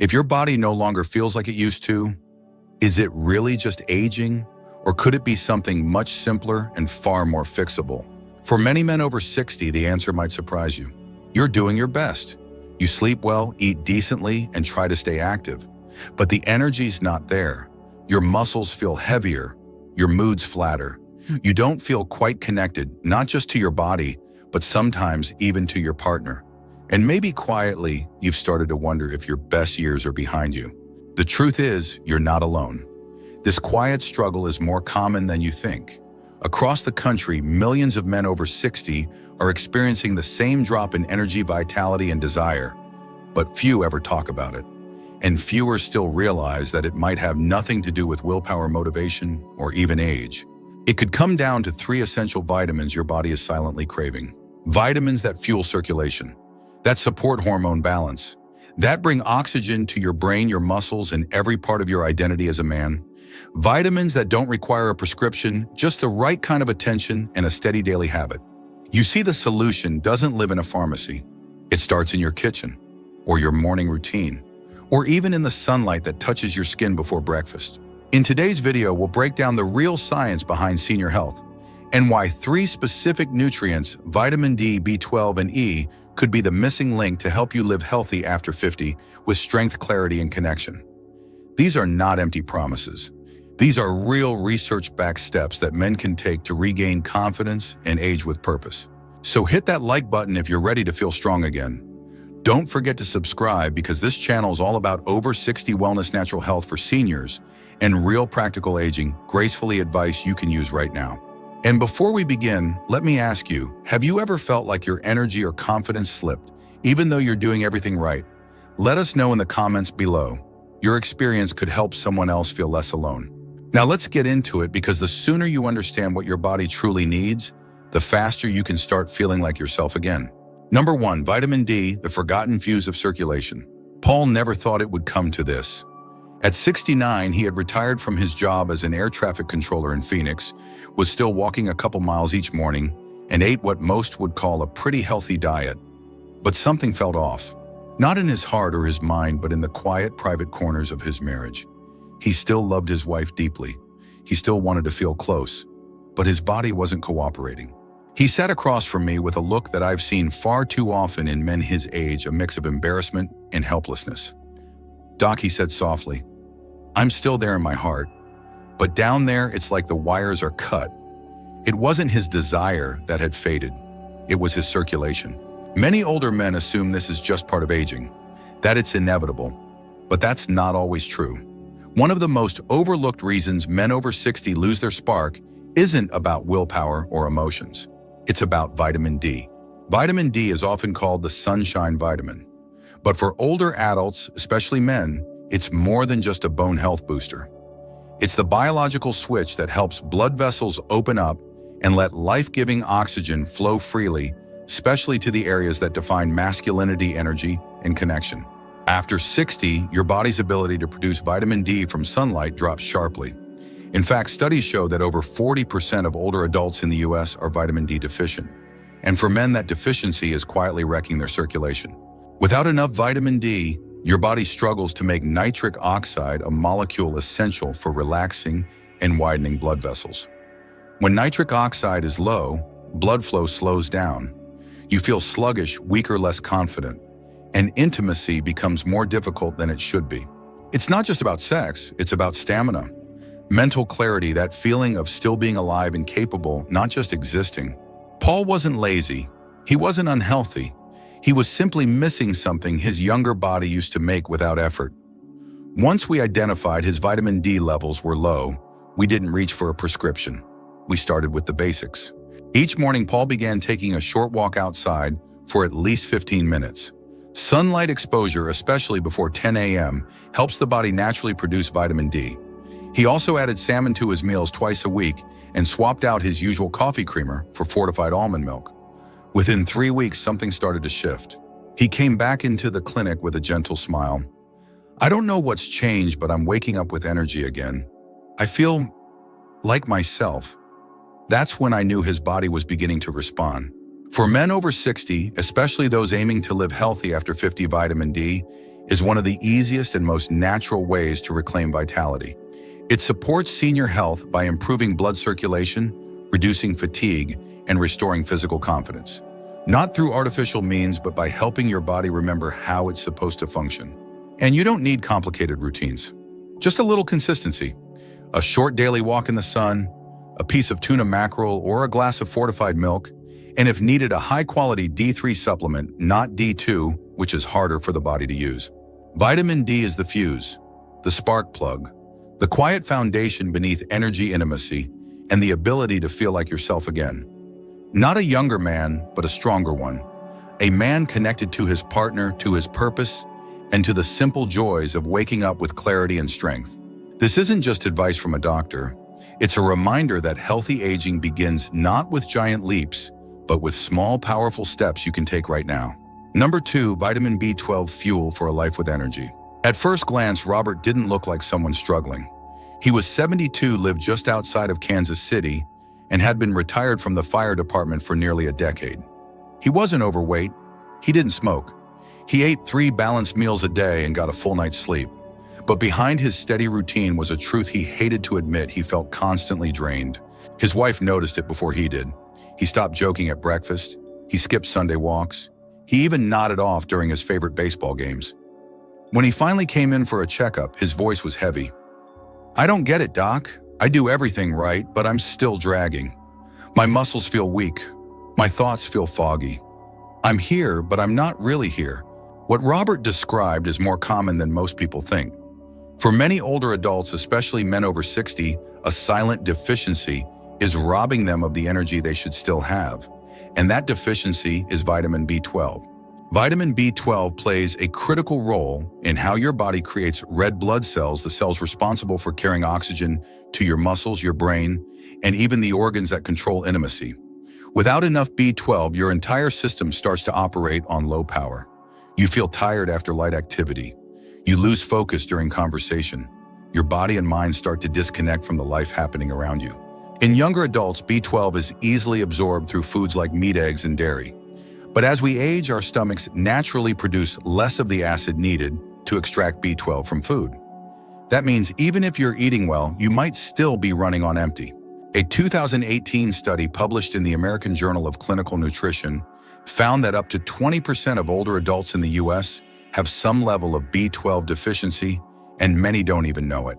If your body no longer feels like it used to, is it really just aging? Or could it be something much simpler and far more fixable? For many men over 60, the answer might surprise you. You're doing your best. You sleep well, eat decently, and try to stay active. But the energy's not there. Your muscles feel heavier. Your mood's flatter. You don't feel quite connected, not just to your body, but sometimes even to your partner. And maybe quietly, you've started to wonder if your best years are behind you. The truth is, you're not alone. This quiet struggle is more common than you think. Across the country, millions of men over 60 are experiencing the same drop in energy, vitality, and desire, but few ever talk about it. And fewer still realize that it might have nothing to do with willpower, motivation, or even age. It could come down to 3 essential vitamins your body is silently craving. Vitamins that fuel circulation, that support hormone balance, that bring oxygen to your brain, your muscles, and every part of your identity as a man. Vitamins that don't require a prescription, just the right kind of attention and a steady daily habit. You see, the solution doesn't live in a pharmacy. It starts in your kitchen, or your morning routine, or even in the sunlight that touches your skin before breakfast. In today's video, we'll break down the real science behind senior health and why 3 specific nutrients, vitamin D, B12, and E, could be the missing link to help you live healthy after 50 with strength, clarity, and connection. These are not empty promises. These are real research-backed steps that men can take to regain confidence and age with purpose. So hit that like button if you're ready to feel strong again. Don't forget to subscribe, because this channel is all about over 60 wellness, natural health for seniors, and real practical aging, gracefully advice you can use right now. And before we begin, let me ask you, have you ever felt like your energy or confidence slipped, even though you're doing everything right? Let us know in the comments below. Your experience could help someone else feel less alone. Now let's get into it, because the sooner you understand what your body truly needs, the faster you can start feeling like yourself again. Number 1, vitamin D, the forgotten fuse of circulation. Paul never thought it would come to this. At 69, he had retired from his job as an air traffic controller in Phoenix, was still walking a couple miles each morning, and ate what most would call a pretty healthy diet. But something felt off. Not in his heart or his mind, but in the quiet, private corners of his marriage. He still loved his wife deeply. He still wanted to feel close, but his body wasn't cooperating. He sat across from me with a look that I've seen far too often in men his age, a mix of embarrassment and helplessness. "Doc," he said softly, "I'm still there in my heart, but down there it's like the wires are cut." It wasn't his desire that had faded. It was his circulation. Many older men assume this is just part of aging, that it's inevitable, but that's not always true. One of the most overlooked reasons men over 60 lose their spark isn't about willpower or emotions. It's about vitamin D. Vitamin D is often called the sunshine vitamin. But for older adults, especially men, it's more than just a bone health booster. It's the biological switch that helps blood vessels open up and let life-giving oxygen flow freely, especially to the areas that define masculinity, energy, and connection. After 60, your body's ability to produce vitamin D from sunlight drops sharply. In fact, studies show that over 40% of older adults in the US are vitamin D deficient. And for men, that deficiency is quietly wrecking their circulation. Without enough vitamin D, your body struggles to make nitric oxide, a molecule essential for relaxing and widening blood vessels. When nitric oxide is low, blood flow slows down. You feel sluggish, weaker, less confident, and intimacy becomes more difficult than it should be. It's not just about sex, it's about stamina, mental clarity, that feeling of still being alive and capable, not just existing. Paul wasn't lazy. He wasn't unhealthy. He was simply missing something his younger body used to make without effort. Once we identified his vitamin D levels were low, we didn't reach for a prescription. We started with the basics. Each morning, Paul began taking a short walk outside for at least 15 minutes. Sunlight exposure, especially before 10 a.m., helps the body naturally produce vitamin D. He also added salmon to his meals twice a week and swapped out his usual coffee creamer for fortified almond milk. Within 3 weeks, something started to shift. He came back into the clinic with a gentle smile. "I don't know what's changed, but I'm waking up with energy again. I feel like myself." That's when I knew his body was beginning to respond. For men over 60, especially those aiming to live healthy after 50, vitamin D is one of the easiest and most natural ways to reclaim vitality. It supports senior health by improving blood circulation, reducing fatigue, and restoring physical confidence. Not through artificial means, but by helping your body remember how it's supposed to function. And you don't need complicated routines. Just a little consistency. A short daily walk in the sun, a piece of tuna mackerel, or a glass of fortified milk, and if needed, a high-quality D3 supplement, not D2, which is harder for the body to use. Vitamin D is the fuse, the spark plug, the quiet foundation beneath energy intimacy, and the ability to feel like yourself again. Not a younger man, but a stronger one. A man connected to his partner, to his purpose, and to the simple joys of waking up with clarity and strength. This isn't just advice from a doctor. It's a reminder that healthy aging begins not with giant leaps, but with small, powerful steps you can take right now. Number 2, vitamin B12 fuel for a life with energy. At first glance, Robert didn't look like someone struggling. He was 72, lived just outside of Kansas City, and had been retired from the fire department for nearly a decade. He wasn't overweight. He didn't smoke. He ate 3 balanced meals a day and got a full night's sleep. But behind his steady routine was a truth he hated to admit. He felt constantly drained. His wife noticed it before he did. He stopped joking at breakfast. He skipped Sunday walks. He even nodded off during his favorite baseball games. When he finally came in for a checkup, his voice was heavy. "I don't get it, Doc. I do everything right, but I'm still dragging. My muscles feel weak. My thoughts feel foggy. I'm here, but I'm not really here." What Robert described is more common than most people think. For many older adults, especially men over 60, a silent deficiency is robbing them of the energy they should still have. And that deficiency is vitamin B12. Vitamin B12 plays a critical role in how your body creates red blood cells, the cells responsible for carrying oxygen to your muscles, your brain, and even the organs that control intimacy. Without enough B12, your entire system starts to operate on low power. You feel tired after light activity. You lose focus during conversation. Your body and mind start to disconnect from the life happening around you. In younger adults, B12 is easily absorbed through foods like meat, eggs, and dairy. But as we age, our stomachs naturally produce less of the acid needed to extract B12 from food. That means even if you're eating well, you might still be running on empty. A 2018 study published in the American Journal of Clinical Nutrition found that up to 20% of older adults in the US have some level of B12 deficiency, and many don't even know it.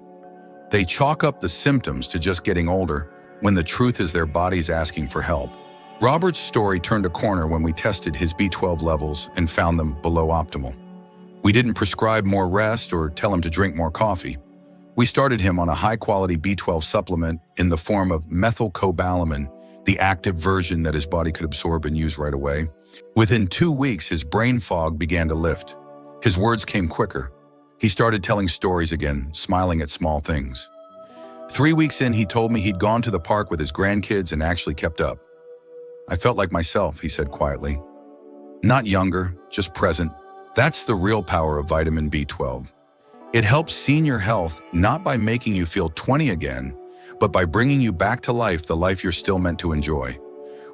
They chalk up the symptoms to just getting older, when the truth is their body's asking for help. Robert's story turned a corner when we tested his B12 levels and found them below optimal. We didn't prescribe more rest or tell him to drink more coffee. We started him on a high-quality B12 supplement in the form of methylcobalamin, the active version that his body could absorb and use right away. Within 2 weeks, his brain fog began to lift. His words came quicker. He started telling stories again, smiling at small things. 3 weeks in, he told me he'd gone to the park with his grandkids and actually kept up. "I felt like myself," he said quietly. "Not younger, just present." That's the real power of vitamin B12. It helps senior health not by making you feel 20 again, but by bringing you back to life, the life you're still meant to enjoy.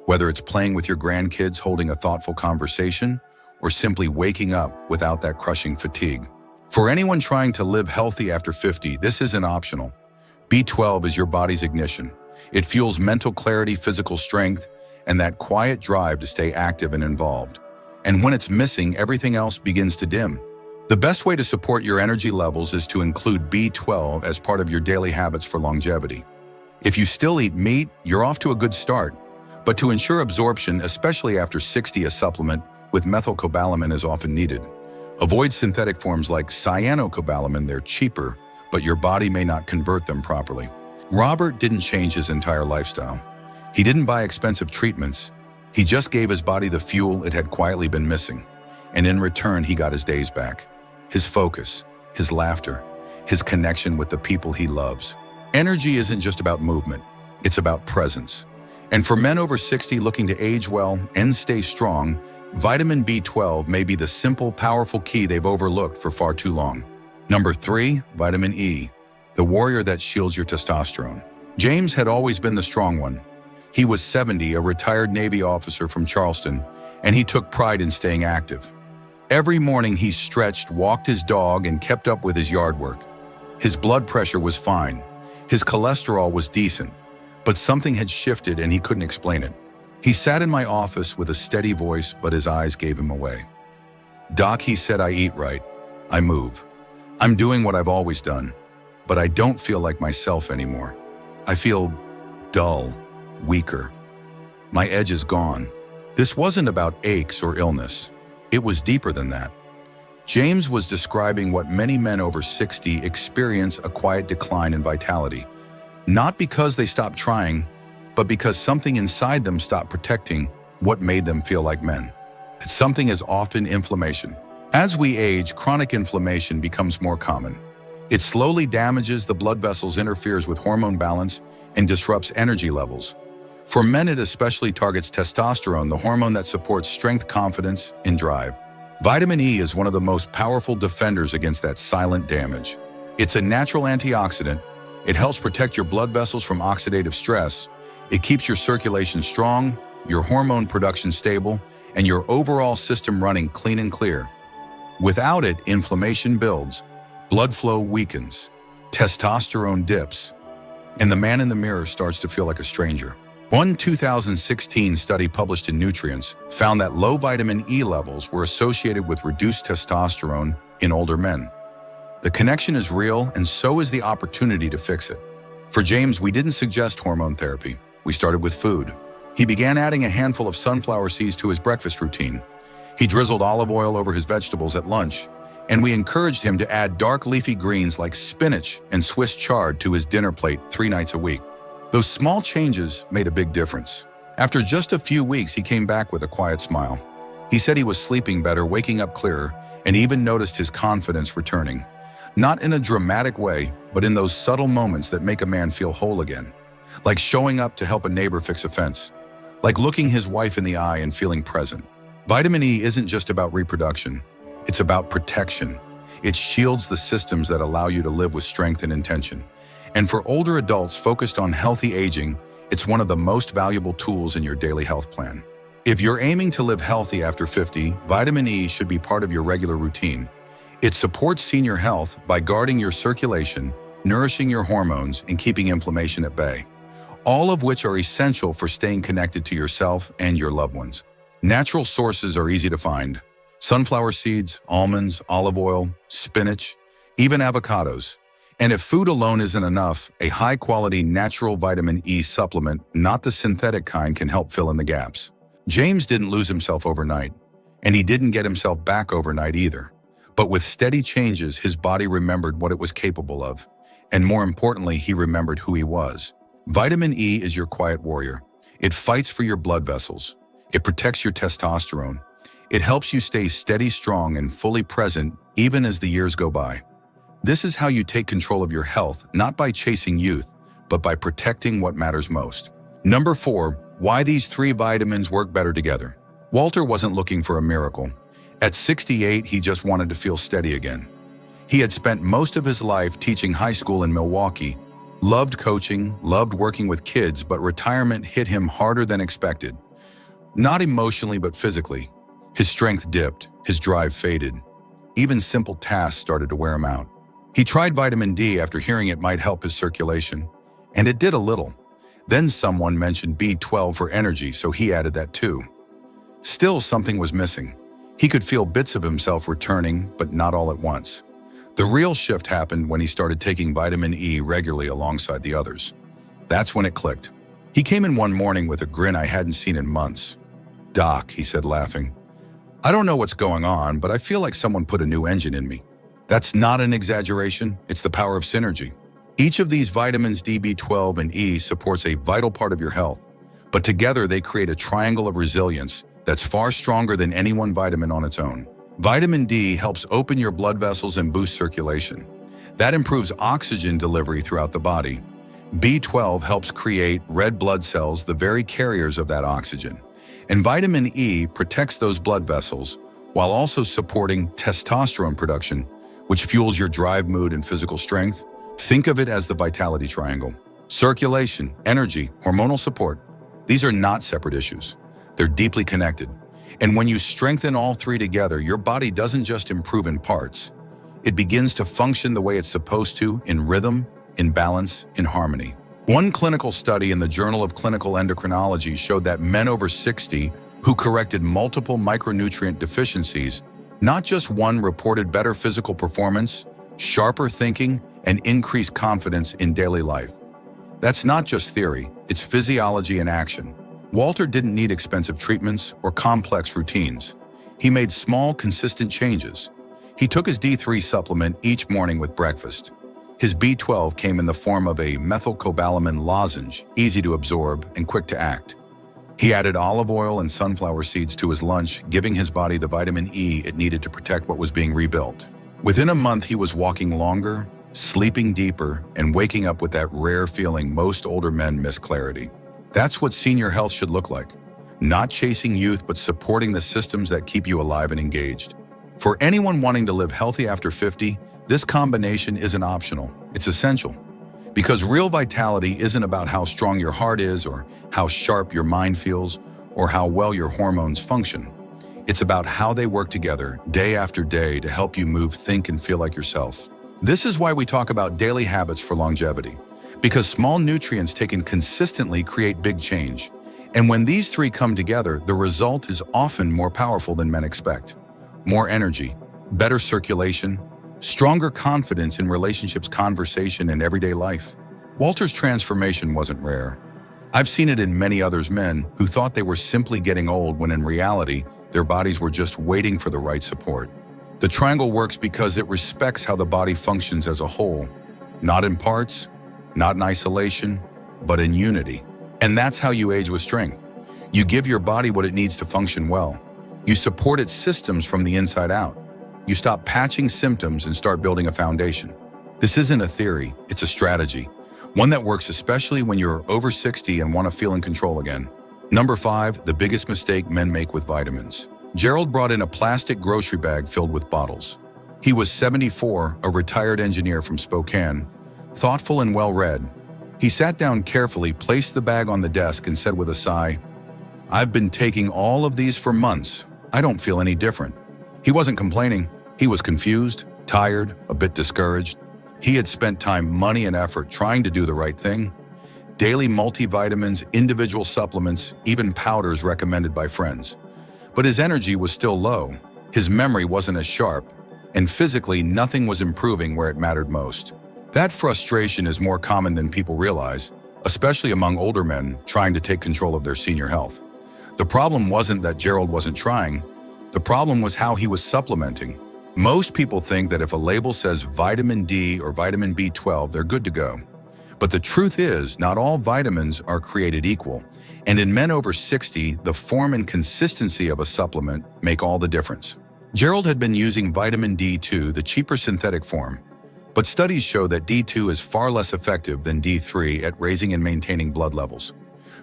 Whether it's playing with your grandkids, holding a thoughtful conversation, or simply waking up without that crushing fatigue. For anyone trying to live healthy after 50, this isn't optional. B12 is your body's ignition. It fuels mental clarity, physical strength, and that quiet drive to stay active and involved. And when it's missing, everything else begins to dim. The best way to support your energy levels is to include B12 as part of your daily habits for longevity. If you still eat meat, you're off to a good start. But to ensure absorption, especially after 60, a supplement with methylcobalamin is often needed. Avoid synthetic forms like cyanocobalamin. They're cheaper, but your body may not convert them properly. Robert didn't change his entire lifestyle. He didn't buy expensive treatments. He just gave his body the fuel it had quietly been missing. And in return, he got his days back. His focus, his laughter, his connection with the people he loves. Energy isn't just about movement. It's about presence. And for men over 60 looking to age well and stay strong, vitamin B12 may be the simple, powerful key they've overlooked for far too long. Number 3, vitamin E, the warrior that shields your testosterone. James had always been the strong one. He was 70, a retired Navy officer from Charleston, and he took pride in staying active. Every morning he stretched, walked his dog, and kept up with his yard work. His blood pressure was fine. His cholesterol was decent, but something had shifted and he couldn't explain it. He sat in my office with a steady voice, but his eyes gave him away. "Doc," he said, "I eat right. I move. I'm doing what I've always done, but I don't feel like myself anymore. I feel dull, weaker. My edge is gone." This wasn't about aches or illness. It was deeper than that. James was describing what many men over 60 experience: a quiet decline in vitality. Not because they stopped trying, but because something inside them stopped protecting what made them feel like men. Something is often inflammation. As we age, chronic inflammation becomes more common. It slowly damages the blood vessels, interferes with hormone balance, and disrupts energy levels. For men, it especially targets testosterone, the hormone that supports strength, confidence, and drive. Vitamin E is one of the most powerful defenders against that silent damage. It's a natural antioxidant. It helps protect your blood vessels from oxidative stress. It keeps your circulation strong, your hormone production stable, and your overall system running clean and clear. Without it, inflammation builds, blood flow weakens, testosterone dips, and the man in the mirror starts to feel like a stranger. One 2016 study published in Nutrients found that low vitamin E levels were associated with reduced testosterone in older men. The connection is real, and so is the opportunity to fix it. For James, we didn't suggest hormone therapy. We started with food. He began adding a handful of sunflower seeds to his breakfast routine. He drizzled olive oil over his vegetables at lunch, and we encouraged him to add dark leafy greens like spinach and Swiss chard to his dinner plate 3 nights a week. Those small changes made a big difference. After just a few weeks, he came back with a quiet smile. He said he was sleeping better, waking up clearer, and even noticed his confidence returning. Not in a dramatic way, but in those subtle moments that make a man feel whole again. Like showing up to help a neighbor fix a fence. Like looking his wife in the eye and feeling present. Vitamin E isn't just about reproduction. It's about protection. It shields the systems that allow you to live with strength and intention. And for older adults focused on healthy aging, it's one of the most valuable tools in your daily health plan. If you're aiming to live healthy after 50, vitamin E should be part of your regular routine. It supports senior health by guarding your circulation, nourishing your hormones, and keeping inflammation at bay, all of which are essential for staying connected to yourself and your loved ones. Natural sources are easy to find: sunflower seeds, almonds, olive oil, spinach, even avocados. And if food alone isn't enough, a high-quality natural vitamin E supplement, not the synthetic kind, can help fill in the gaps. James didn't lose himself overnight, and he didn't get himself back overnight either. But with steady changes, his body remembered what it was capable of. And more importantly, he remembered who he was. Vitamin E is your quiet warrior. It fights for your blood vessels. It protects your testosterone. It helps you stay steady, strong, and fully present even as the years go by. This is how you take control of your health, not by chasing youth, but by protecting what matters most. Number 4, why these 3 vitamins work better together. Walter wasn't looking for a miracle. At 68, he just wanted to feel steady again. He had spent most of his life teaching high school in Milwaukee, loved coaching, loved working with kids, but retirement hit him harder than expected. Not emotionally, but physically. His strength dipped, his drive faded. Even simple tasks started to wear him out. He tried vitamin D after hearing it might help his circulation, and it did a little. Then someone mentioned B12 for energy, so he added that too. Still, something was missing. He could feel bits of himself returning, but not all at once. The real shift happened when he started taking vitamin E regularly alongside the others. That's when it clicked. He came in one morning with a grin I hadn't seen in months. "Doc," he said, laughing, "I don't know what's going on, but I feel like someone put a new engine in me." That's not an exaggeration, it's the power of synergy. Each of these vitamins, D, B12, and E, supports a vital part of your health, but together they create a triangle of resilience that's far stronger than any one vitamin on its own. Vitamin D helps open your blood vessels and boost circulation. That improves oxygen delivery throughout the body. B12 helps create red blood cells, the very carriers of that oxygen. And vitamin E protects those blood vessels while also supporting testosterone production, which fuels your drive, mood, and physical strength. Think of it as the vitality triangle. Circulation, energy, hormonal support. These are not separate issues. They're deeply connected. And when you strengthen all three together, your body doesn't just improve in parts. It begins to function the way it's supposed to, in rhythm, in balance, in harmony. One clinical study in the Journal of Clinical Endocrinology showed that men over 60 who corrected multiple micronutrient deficiencies, not just one, reported better physical performance, sharper thinking, and increased confidence in daily life. That's not just theory, it's physiology in action. Walter didn't need expensive treatments or complex routines. He made small, consistent changes. He took his D3 supplement each morning with breakfast. His B12 came in the form of a methylcobalamin lozenge, easy to absorb and quick to act. He added olive oil and sunflower seeds to his lunch, giving his body the vitamin E it needed to protect what was being rebuilt. Within a month, he was walking longer, sleeping deeper, and waking up with that rare feeling most older men miss: clarity. That's what senior health should look like. Not chasing youth, but supporting the systems that keep you alive and engaged. For anyone wanting to live healthy after 50, this combination isn't optional, it's essential. Because real vitality isn't about how strong your heart is or how sharp your mind feels or how well your hormones function. It's about how they work together day after day to help you move, think, and feel like yourself. This is why we talk about daily habits for longevity. Because small nutrients taken consistently create big change. And when these three come together, the result is often more powerful than men expect. More energy, better circulation, stronger confidence in relationships, conversation, and everyday life. Walter's transformation wasn't rare. I've seen it in many others, men who thought they were simply getting old when in reality, their bodies were just waiting for the right support. The triangle works because it respects how the body functions as a whole, not in parts, not in isolation, but in unity. And that's how you age with strength. You give your body what it needs to function well. You support its systems from the inside out. You stop patching symptoms and start building a foundation. This isn't a theory, it's a strategy. One that works especially when you're over 60 and want to feel in control again. Number 5, the biggest mistake men make with vitamins. Gerald brought in a plastic grocery bag filled with bottles. He was 74, a retired engineer from Spokane, thoughtful and well-read. He sat down carefully, placed the bag on the desk, and said with a sigh, "I've been taking all of these for months. I don't feel any different." He wasn't complaining. He was confused, tired, a bit discouraged. He had spent time, money, and effort trying to do the right thing. Daily multivitamins, individual supplements, even powders recommended by friends. But his energy was still low. His memory wasn't as sharp, and physically nothing was improving where it mattered most. That frustration is more common than people realize, especially among older men trying to take control of their senior health. The problem wasn't that Gerald wasn't trying. The problem was how he was supplementing. Most people think that if a label says vitamin D or vitamin B12, they're good to go. But the truth is, not all vitamins are created equal. And in men over 60, the form and consistency of a supplement make all the difference. Gerald had been using vitamin D2, the cheaper synthetic form. But studies show that D2 is far less effective than D3 at raising and maintaining blood levels.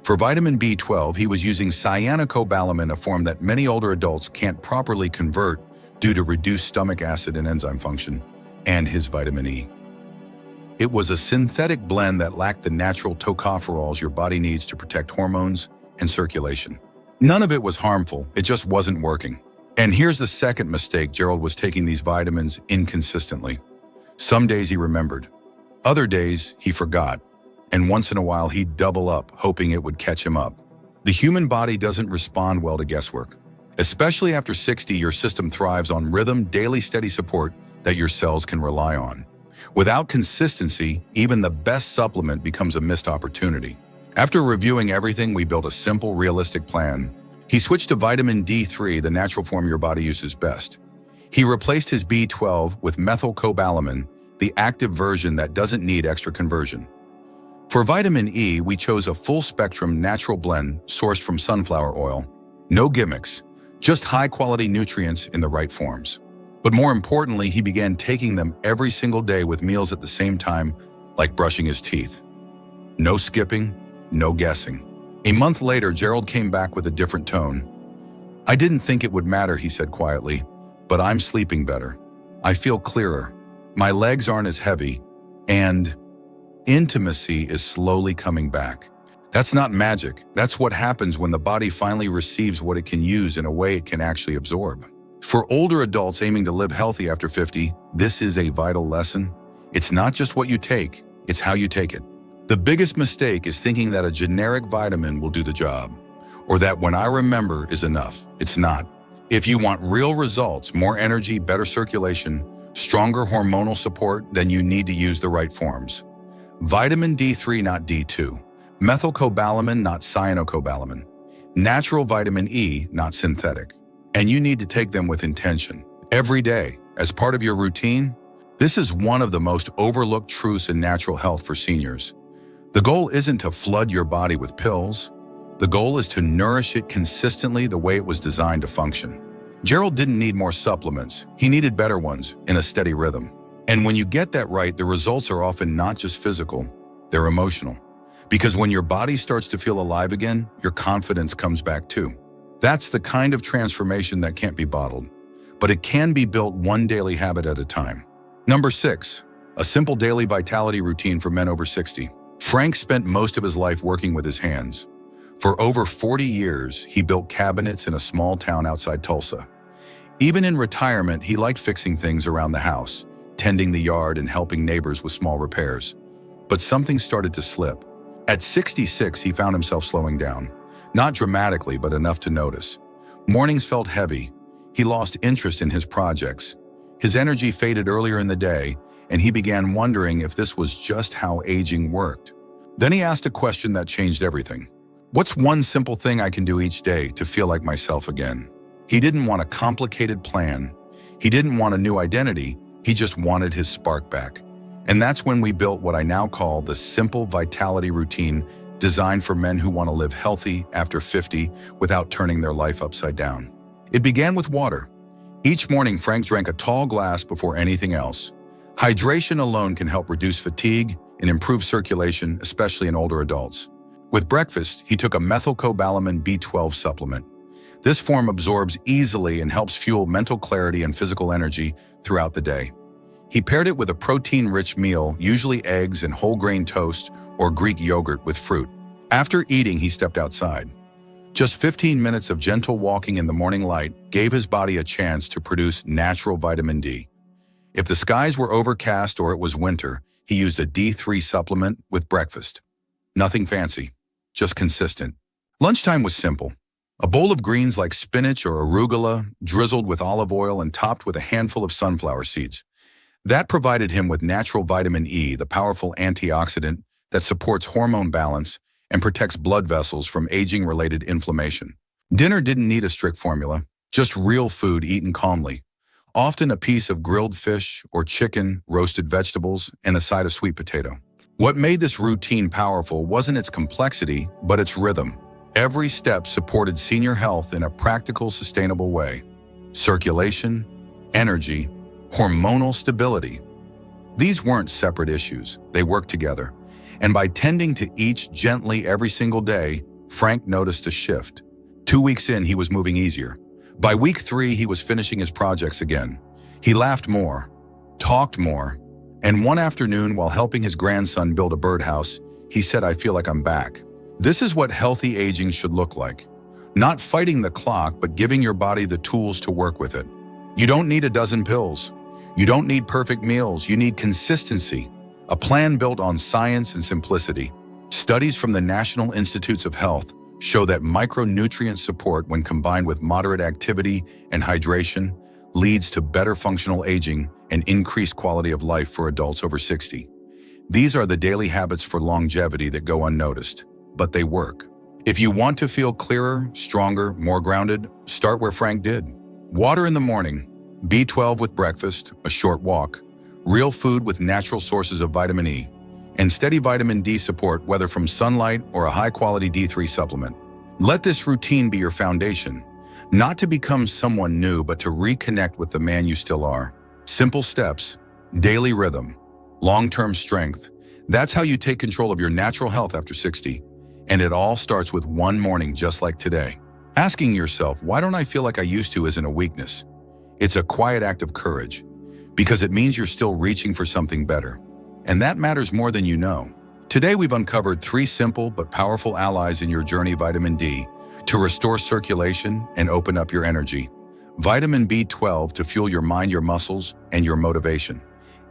For vitamin B12, he was using cyanocobalamin, a form that many older adults can't properly convert due to reduced stomach acid and enzyme function, and his vitamin E. It was a synthetic blend that lacked the natural tocopherols your body needs to protect hormones and circulation. None of it was harmful, it just wasn't working. And here's the second mistake: Gerald was taking these vitamins inconsistently. Some days he remembered, other days he forgot, and once in a while he'd double up, hoping it would catch him up. The human body doesn't respond well to guesswork. Especially after 60, your system thrives on rhythm, daily steady support that your cells can rely on. Without consistency, even the best supplement becomes a missed opportunity. After reviewing everything, we built a simple, realistic plan. He switched to vitamin D3, the natural form your body uses best. He replaced his B12 with methylcobalamin, the active version that doesn't need extra conversion. For vitamin E, we chose a full-spectrum natural blend sourced from sunflower oil. No gimmicks, just high-quality nutrients in the right forms. But more importantly, he began taking them every single day with meals at the same time, like brushing his teeth. No skipping, no guessing. A month later, Gerald came back with a different tone. "I didn't think it would matter," he said quietly, "but I'm sleeping better. I feel clearer. My legs aren't as heavy, and intimacy is slowly coming back." That's not magic. That's what happens when the body finally receives what it can use in a way it can actually absorb. For older adults aiming to live healthy after 50, this is a vital lesson. It's not just what you take, it's how you take it. The biggest mistake is thinking that a generic vitamin will do the job, or that when I remember is enough. It's not. If you want real results, more energy, better circulation, stronger hormonal support, then you need to use the right forms. Vitamin D3, not D2. Methylcobalamin, not cyanocobalamin. Natural vitamin E, not synthetic. And you need to take them with intention. Every day, as part of your routine. This is one of the most overlooked truths in natural health for seniors. The goal isn't to flood your body with pills. The goal is to nourish it consistently the way it was designed to function. Gerald didn't need more supplements. He needed better ones in a steady rhythm. And when you get that right, the results are often not just physical, they're emotional. Because when your body starts to feel alive again, your confidence comes back too. That's the kind of transformation that can't be bottled, but it can be built one daily habit at a time. Number 6, a simple daily vitality routine for men over 60. Frank spent most of his life working with his hands. For over 40 years, he built cabinets in a small town outside Tulsa. Even in retirement, he liked fixing things around the house, tending the yard and helping neighbors with small repairs. But something started to slip. At 66, he found himself slowing down. Not dramatically, but enough to notice. Mornings felt heavy. He lost interest in his projects. His energy faded earlier in the day, and he began wondering if this was just how aging worked. Then he asked a question that changed everything. What's one simple thing I can do each day to feel like myself again? He didn't want a complicated plan. He didn't want a new identity. He just wanted his spark back. And that's when we built what I now call the simple vitality routine designed for men who want to live healthy after 50 without turning their life upside down. It began with water. Each morning, Frank drank a tall glass before anything else. Hydration alone can help reduce fatigue and improve circulation, especially in older adults. With breakfast, he took a methylcobalamin B12 supplement. This form absorbs easily and helps fuel mental clarity and physical energy throughout the day. He paired it with a protein-rich meal, usually eggs and whole grain toast or Greek yogurt with fruit. After eating, he stepped outside. Just 15 minutes of gentle walking in the morning light gave his body a chance to produce natural vitamin D. If the skies were overcast or it was winter, he used a D3 supplement with breakfast. Nothing fancy, just consistent. Lunchtime was simple. A bowl of greens like spinach or arugula, drizzled with olive oil and topped with a handful of sunflower seeds. That provided him with natural vitamin E, the powerful antioxidant that supports hormone balance and protects blood vessels from aging-related inflammation. Dinner didn't need a strict formula, just real food eaten calmly. Often a piece of grilled fish or chicken, roasted vegetables, and a side of sweet potato. What made this routine powerful wasn't its complexity, but its rhythm. Every step supported senior health in a practical, sustainable way. Circulation, energy, hormonal stability. These weren't separate issues, they worked together. And by tending to each gently every single day, Frank noticed a shift. 2 weeks in, he was moving easier. By week 3, he was finishing his projects again. He laughed more, talked more, and one afternoon, while helping his grandson build a birdhouse, he said, "I feel like I'm back." This is what healthy aging should look like. Not fighting the clock, but giving your body the tools to work with it. You don't need a dozen pills. You don't need perfect meals. You need consistency, a plan built on science and simplicity. Studies from the National Institutes of Health show that micronutrient support, when combined with moderate activity and hydration, leads to better functional aging and increased quality of life for adults over 60. These are the daily habits for longevity that go unnoticed, but they work. If you want to feel clearer, stronger, more grounded, start where Frank did. Water in the morning, B12 with breakfast, a short walk, real food with natural sources of vitamin E, and steady vitamin D support, whether from sunlight or a high-quality D3 supplement. Let this routine be your foundation, not to become someone new, but to reconnect with the man you still are. Simple steps, daily rhythm, long-term strength. That's how you take control of your natural health after 60. And it all starts with one morning just like today. Asking yourself, why don't I feel like I used to, isn't a weakness. It's a quiet act of courage, because it means you're still reaching for something better. And that matters more than you know. Today we've uncovered 3 simple but powerful allies in your journey: vitamin D to restore circulation and open up your energy, vitamin B12 to fuel your mind, your muscles, and your motivation,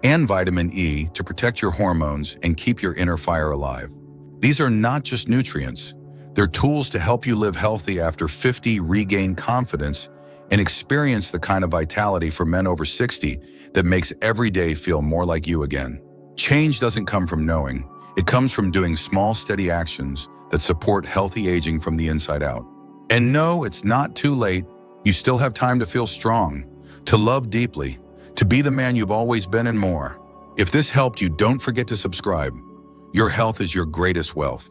and vitamin E to protect your hormones and keep your inner fire alive. These are not just nutrients, they're tools to help you live healthy after 50, regain confidence, and experience the kind of vitality for men over 60 that makes every day feel more like you again. Change doesn't come from knowing, it comes from doing small, steady actions that support healthy aging from the inside out. And no, it's not too late. You still have time to feel strong, to love deeply, to be the man you've always been and more. If this helped you, don't forget to subscribe. Your health is your greatest wealth.